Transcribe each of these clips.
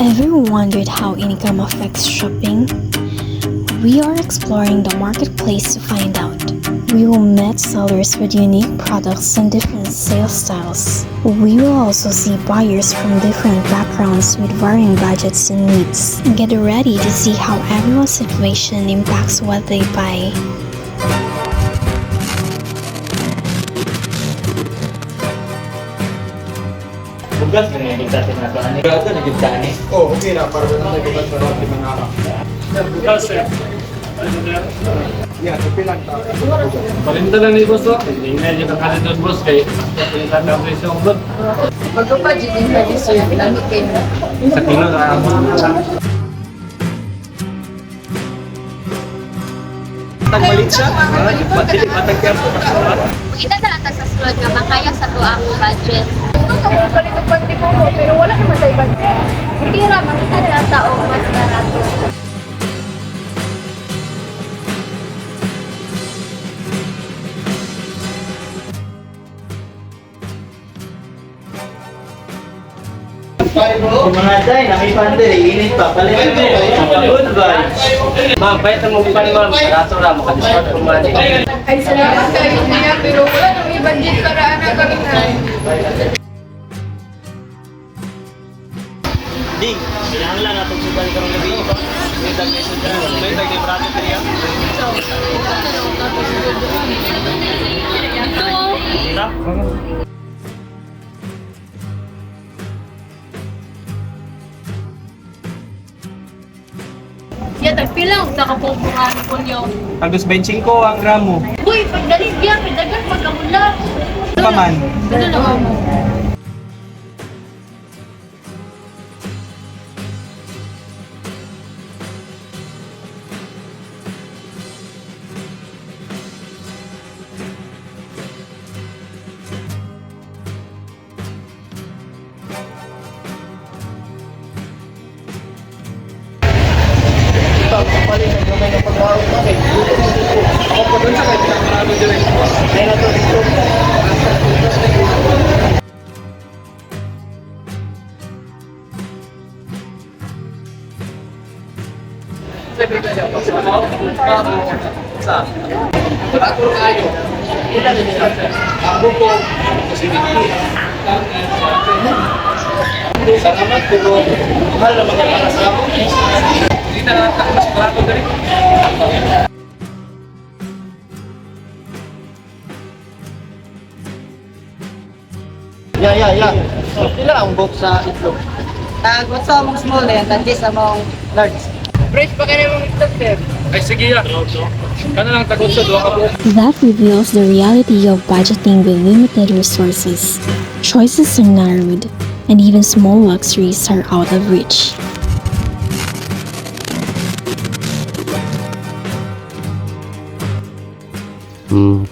Ever wondered how income affects shopping? We are exploring the marketplace to find out. We will meet sellers with unique products and different sales styles. We will also see buyers from different backgrounds with varying budgets and needs. Get ready to see how everyone's situation impacts what they buy. Bugas na yung natin na ito. Grabe na yung dani. Oh, okay na. Para na nag-ibat na natin mga anak. Bugas sir. Yan, pilang tayo. Palinta lang ni boss. Hindi na yung kakali doon boss. Kaya palinta na ang presyo ng blood. Magpapajit din pa din sir. Lamig kayo na. Sa kilo na ang Tagbalit siya? Matili matagyan po. Kita na lang sa sulod nga makaya sa tuwa ang budget. Ito sa mga palit ko mo, pero wala naman sa ibang. Tira, makita na lang tao mas barato. Mga day, nakipande, init pa. Palinta mo. Goodbye. Ma'am, bait na mo pa ma'am. Rato na, makadiscount po man. Ay, salamat kayo niya, pero wala naman ibang budget para na kami na. Ding, kailangan lang atong sudan karong gabi ba? May dagay sudan, may dagay bracket niya. Ito. Yan, tagpilang sa kapungpungan ko niyo. Agos benching ko ang gramo. Uy, pagdalit yan, pagdagat pagkamula. Paman. Ito lang ako. Ako pa dun sa kahit pinakamarado din. Ay na to. Barato kayo. Ang buko. Salamat pero mahal na mga para sa ako. Hindi na mas barato din. Ya. Pila ang box sa itlog? Gusto mong small na yan, tandis sa mong large. Fresh pa kayo mong itlog, sir. Ay sige ya. Kana lang takot sa duha ka po. That reveals the reality of budgeting with limited resources. Choices are narrowed, and even small luxuries are out of reach.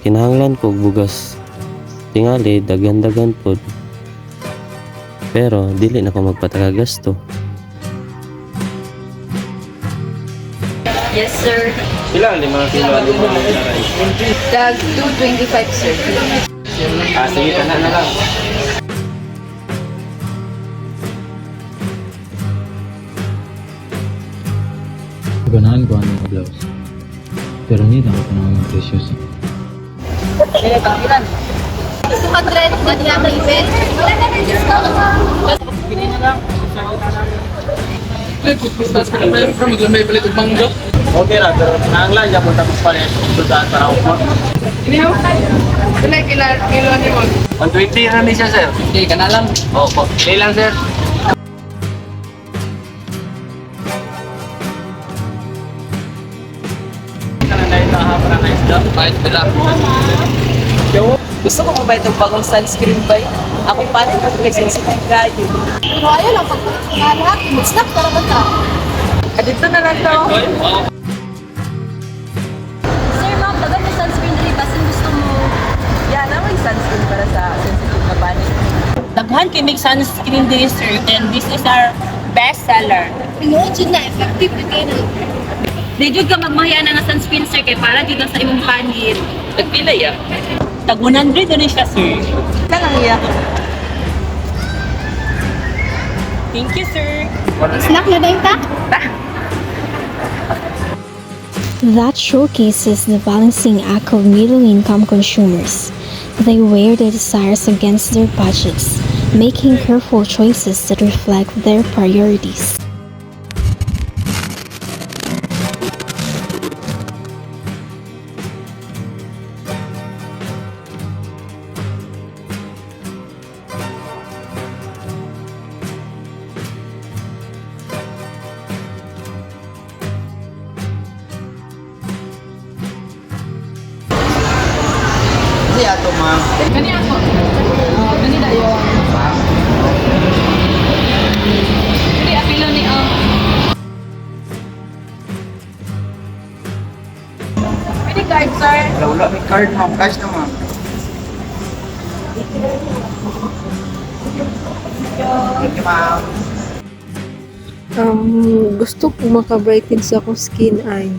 Kinahanglan ko bugas. Tingali dagan-dagan pod. Pero dili na ko magpatagagasto. Yes, sir. Pila ang 5 kilo ang Tag 225, sir. sige, kana na lang. Ganahan ko ang blouse. Pero hindi na ako ng presyo sa... Kaya kapilan. 200, gani ang event. Wala na rin discount. Pili na lang. Maglamay palit og mangga. Okay ra, pero kinahanglan ya punta ko pa rin sudan para ako. Inihaw? Wala kilo ni mo. 120 na ni siya, sir. Okay, ka na lang. Opo. Hindi lang, sir. Kana na ito ha para na isda. Kahit bila. Gusto ko ba itong bagong sunscreen ba? Ako pa rin kasi sensitive kayo. Pero ayaw lang, pag mag-snap ka naman ka. Dito na lang to. Sir, ma'am, dagan may sunscreen dali kasi gusto mo. Yan, may sunscreen para sa sensitive na body. Daghan kay make sunscreen this sir, and this is our best seller. Pinood yun na, effective yun kayo na. Di jud ka magmahiya na nga sunscreen sir kay para jud lang sa imong panit. Nagpila ya. Tag 100 din siya sir. Lang iya. Thank you, sir. Snack na din ta? That showcases the balancing act of middle-income consumers. They weigh their desires against their budgets, making careful choices that reflect their priorities. Kasi ato ma'am. Gani ako. Gani dayo. Gani apilo ni Pwede card, sir. Wala may card ma'am. Cash na ma'am. Thank you ma'am. Gusto ko makabrighten sa akong skin eye.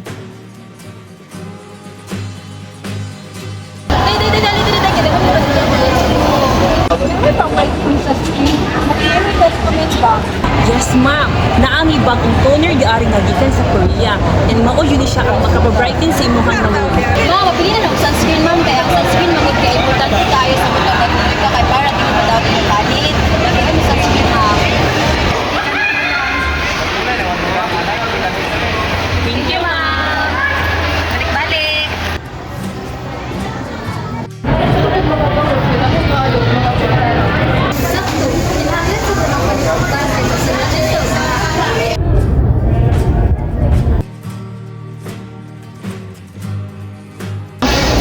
Yes, ma'am. Naami bagong toner di ari nga gikan sa Korea. And mao yun siya ang makapabrighten sa imuhang nalulog. Ma'am, mapili na ng sunscreen, ma'am. Kaya ang sunscreen, ma'am, kaya importante tayo sa mga pag-ibig ka. Kaya para di mo daw pinapalit. Lagyan mo sunscreen, ma'am. Thank you, ma'am. Balik-balik. Sakto. Kailangan sa mga pagkakas ay masinadyan sa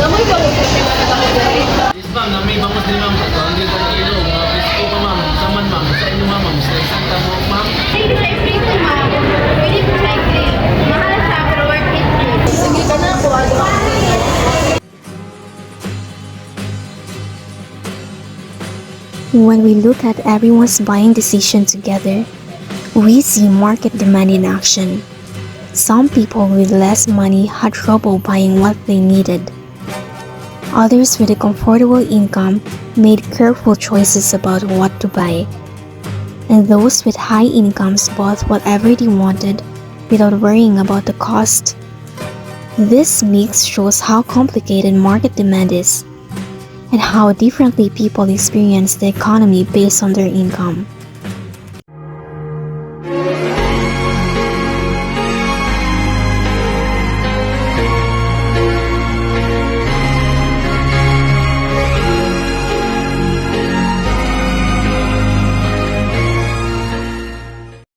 Damoy ba mo sa mga pagkakas? Yes, ma'am. May bangos din, ma'am. 200 per kilo. Mga pisko pa, ma'am. Saman, ma'am. Sa inyo, ma'am. Sa isang tamo, ma'am. Pwede sa sprinkle, ma'am. Pwede sa cycling. Mahal siya, pero worth it. Sige ka na po. When we look at everyone's buying decision together, we see market demand in action. Some people with less money had trouble buying what they needed. Others with a comfortable income made careful choices about what to buy. And those with high incomes bought whatever they wanted without worrying about the cost. This mix shows how complicated market demand is and how differently people experience the economy based on their income.